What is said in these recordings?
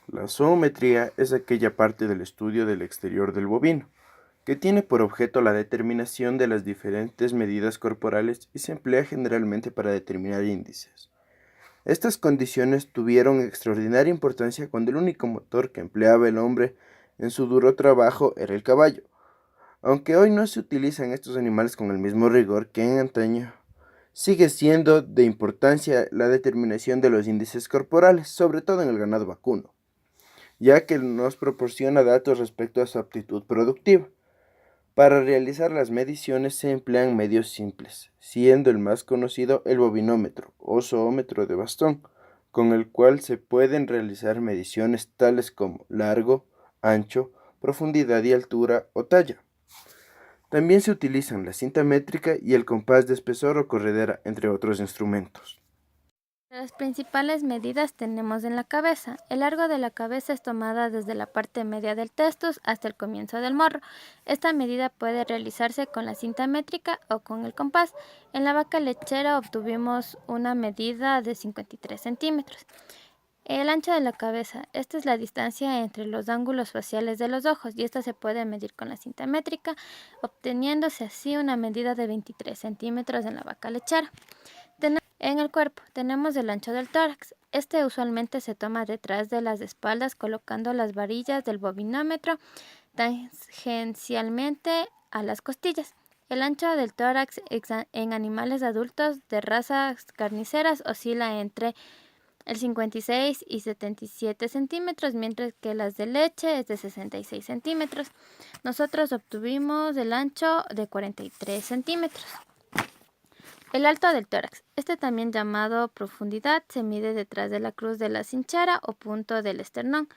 La zoometría es aquella parte del estudio del exterior del bovino, que tiene por objeto la determinación de las diferentes medidas corporales y se emplea generalmente para determinar índices. Estas condiciones tuvieron extraordinaria importancia cuando el único motor que empleaba el hombre en su duro trabajo era el caballo. Aunque hoy no se utilizan estos animales con el mismo rigor que en antaño, sigue siendo de importancia la determinación de los índices corporales, sobre todo en el ganado vacuno, ya que nos proporciona datos respecto a su aptitud productiva. Para realizar las mediciones se emplean medios simples, siendo el más conocido el bovinómetro o zoómetro de bastón, con el cual se pueden realizar mediciones tales como largo, ancho, profundidad y altura o talla. También se utilizan la cinta métrica y el compás de espesor o corredera, entre otros instrumentos. Las principales medidas tenemos en la cabeza. El largo de la cabeza es tomada desde la parte media del testus hasta el comienzo del morro. Esta medida puede realizarse con la cinta métrica o con el compás. En la vaca lechera obtuvimos una medida de 53 centímetros. El ancho de la cabeza. Esta es la distancia entre los ángulos faciales de los ojos y esta se puede medir con la cinta métrica, obteniéndose así una medida de 23 centímetros en la vaca lechera. En el cuerpo tenemos el ancho del tórax. Este usualmente se toma detrás de las espaldas colocando las varillas del bovinómetro tangencialmente a las costillas. El ancho del tórax en animales adultos de razas carniceras oscila entre el 56 y 77 centímetros, mientras que las de leche es de 66 centímetros. Nosotros obtuvimos el ancho de 43 centímetros. El alto del tórax, este también llamado profundidad, se mide detrás de la cruz de la cinchera o punto del esternón.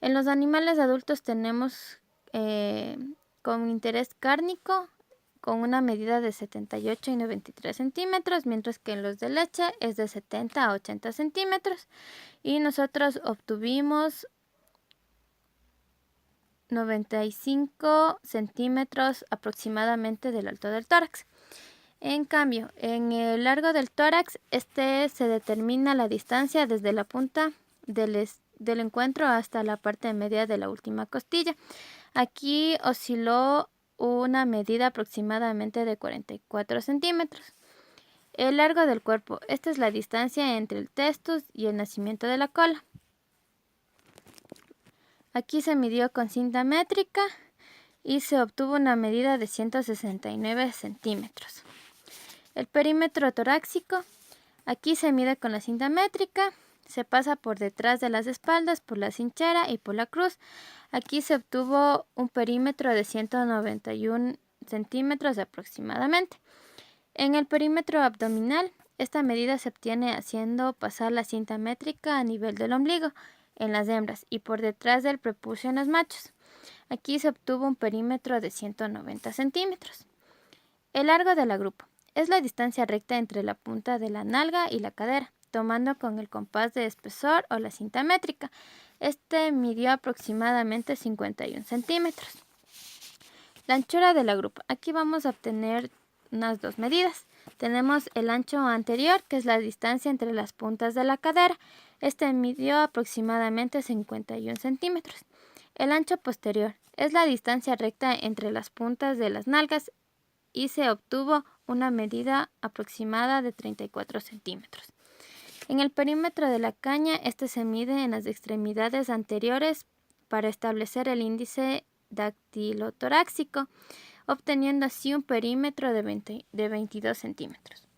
En los animales adultos tenemos con interés cárnico con una medida de 78 y 93 centímetros, mientras que en los de leche es de 70 a 80 centímetros. Y nosotros obtuvimos 95 centímetros aproximadamente del alto del tórax. En cambio, en el largo del tórax, se determina la distancia desde la punta del encuentro hasta la parte media de la última costilla. Aquí osciló una medida aproximadamente de 44 centímetros. El largo del cuerpo. Esta es la distancia entre el testus y el nacimiento de la cola. Aquí se midió con cinta métrica y se obtuvo una medida de 169 centímetros. El perímetro torácico. Aquí se mide con la cinta métrica. Se pasa por detrás de las espaldas, por la cinchera y por la cruz. Aquí se obtuvo un perímetro de 191 centímetros aproximadamente. En el perímetro abdominal, esta medida se obtiene haciendo pasar la cinta métrica a nivel del ombligo en las hembras y por detrás del prepucio en los machos. Aquí se obtuvo un perímetro de 190 centímetros. El largo de la grupa es la distancia recta entre la punta de la nalga y la cadera, tomando con el compás de espesor o la cinta métrica. Este midió aproximadamente 51 centímetros. La anchura de la grupa. Aquí vamos a obtener unas dos medidas. Tenemos el ancho anterior, que es la distancia entre las puntas de la cadera. Este midió aproximadamente 51 centímetros. El ancho posterior es la distancia recta entre las puntas de las nalgas y se obtuvo una medida aproximada de 34 centímetros. En el perímetro de la caña, este se mide en las extremidades anteriores para establecer el índice dactilotorácico, obteniendo así un perímetro de 22 centímetros.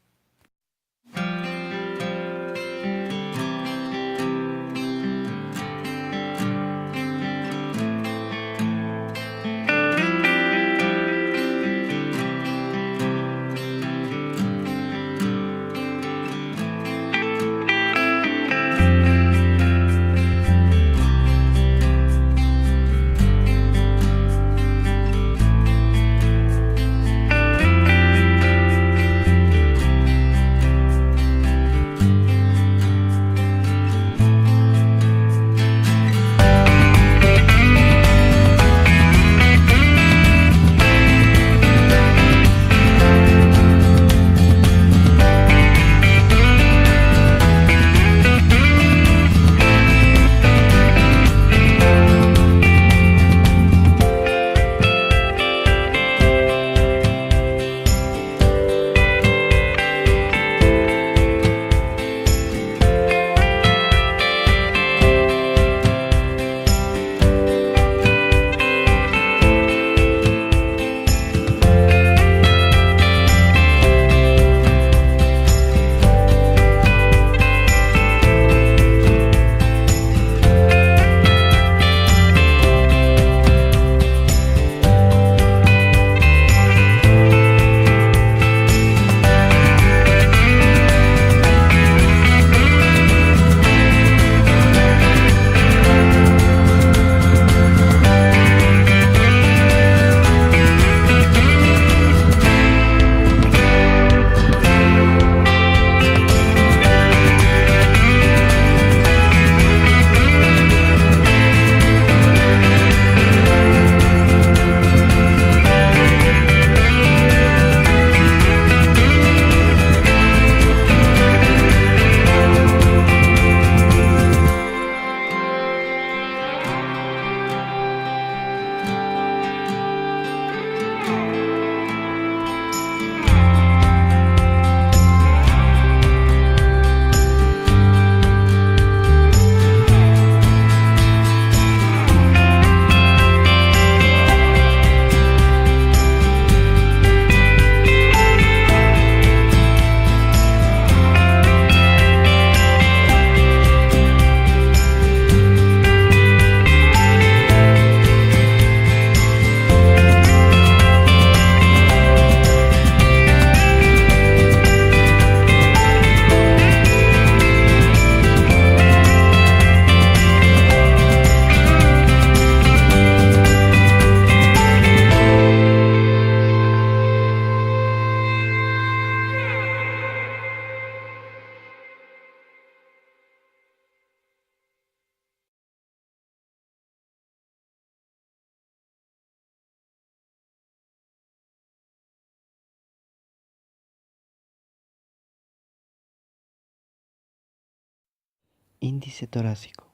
Índice torácico.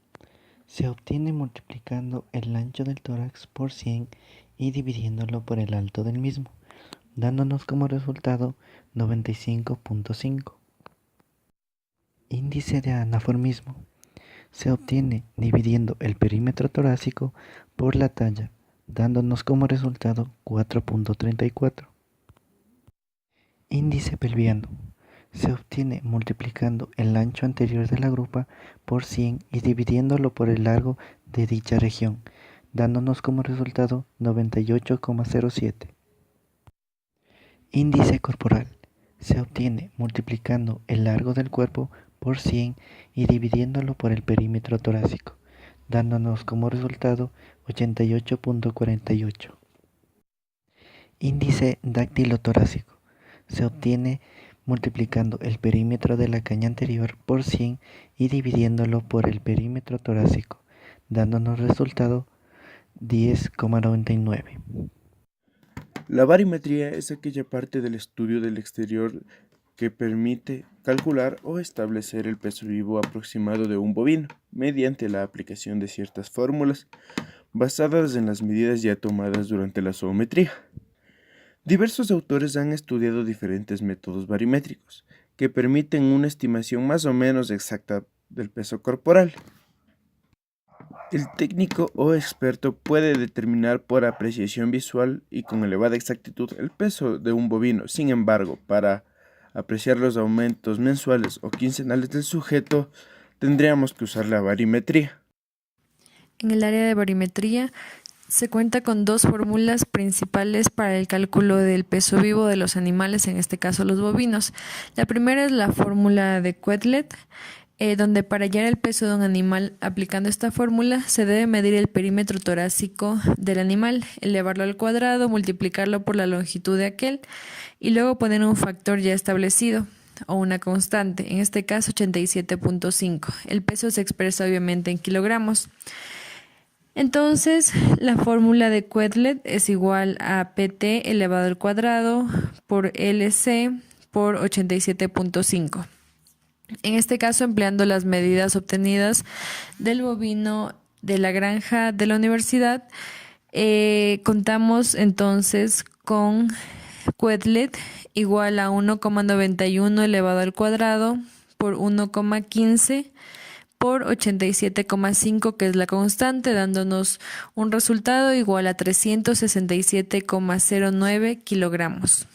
Se obtiene multiplicando el ancho del tórax por 100 y dividiéndolo por el alto del mismo, dándonos como resultado 95.5. Índice de anaformismo. Se obtiene dividiendo el perímetro torácico por la talla, dándonos como resultado 4.34. Índice pelviano. Se obtiene multiplicando el ancho anterior de la grupa por 100 y dividiéndolo por el largo de dicha región, dándonos como resultado 98,07. Índice corporal. Se obtiene multiplicando el largo del cuerpo por 100 y dividiéndolo por el perímetro torácico, dándonos como resultado 88.48. Índice dactilotorácico. Se obtiene multiplicando el perímetro de la caña anterior por 100 y dividiéndolo por el perímetro torácico, dándonos resultado 10,99. La barimetría es aquella parte del estudio del exterior que permite calcular o establecer el peso vivo aproximado de un bovino mediante la aplicación de ciertas fórmulas basadas en las medidas ya tomadas durante la zoometría. Diversos autores han estudiado diferentes métodos barimétricos que permiten una estimación más o menos exacta del peso corporal. El técnico o experto puede determinar por apreciación visual y con elevada exactitud el peso de un bovino. Sin embargo, para apreciar los aumentos mensuales o quincenales del sujeto, tendríamos que usar la barimetría. En el área de barimetría se cuenta con dos fórmulas principales para el cálculo del peso vivo de los animales, en este caso los bovinos. La primera es la fórmula de Quetelet, donde para hallar el peso de un animal aplicando esta fórmula se debe medir el perímetro torácico del animal, elevarlo al cuadrado, multiplicarlo por la longitud de aquel y luego poner un factor ya establecido o una constante, en este caso 87.5. El peso se expresa obviamente en kilogramos. Entonces, la fórmula de Quetelet es igual a PT elevado al cuadrado por LC por 87.5. En este caso, empleando las medidas obtenidas del bovino de la granja de la universidad, contamos entonces con Quetelet igual a 1,91 elevado al cuadrado por 1,15 por 87,5, que es la constante, dándonos un resultado igual a 367,09 kilogramos.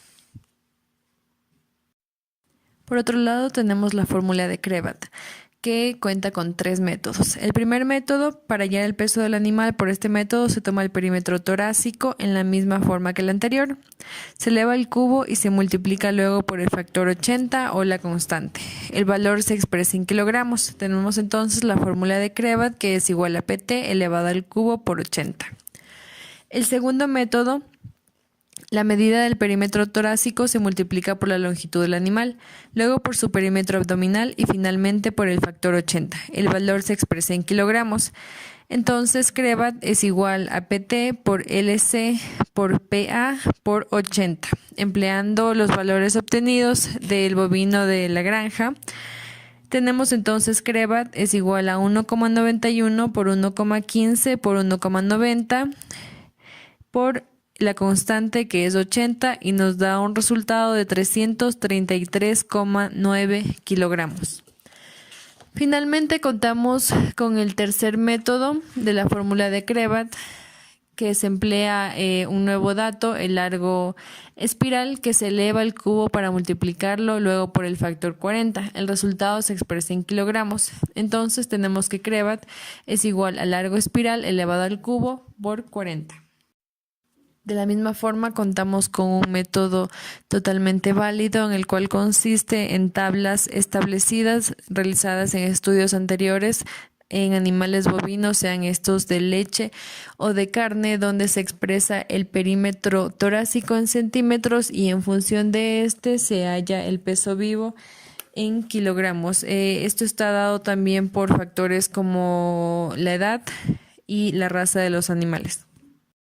Por otro lado, tenemos la fórmula de Crevat, que cuenta con tres métodos. El primer método, para hallar el peso del animal, por este método se toma el perímetro torácico en la misma forma que el anterior. Se eleva el cubo y se multiplica luego por el factor 80 o la constante. El valor se expresa en kilogramos. Tenemos entonces la fórmula de Crevat, que es igual a PT elevado al cubo por 80. El segundo método, la medida del perímetro torácico se multiplica por la longitud del animal, luego por su perímetro abdominal y finalmente por el factor 80. El valor se expresa en kilogramos. Entonces, Crevat es igual a PT por LC por PA por 80. Empleando los valores obtenidos del bovino de la granja, tenemos entonces Crevat es igual a 1,91 por 1,15 por 1,90 por la constante, que es 80, y nos da un resultado de 333,9 kilogramos. Finalmente contamos con el tercer método de la fórmula de Crevat, que se emplea un nuevo dato, el largo espiral, que se eleva al cubo para multiplicarlo luego por el factor 40. El resultado se expresa en kilogramos. Entonces tenemos que Crevat es igual al largo espiral elevado al cubo por 40. De la misma forma, contamos con un método totalmente válido en el cual consiste en tablas establecidas realizadas en estudios anteriores en animales bovinos, sean estos de leche o de carne, donde se expresa el perímetro torácico en centímetros y en función de este se halla el peso vivo en kilogramos. Esto está dado también por factores como la edad y la raza de los animales.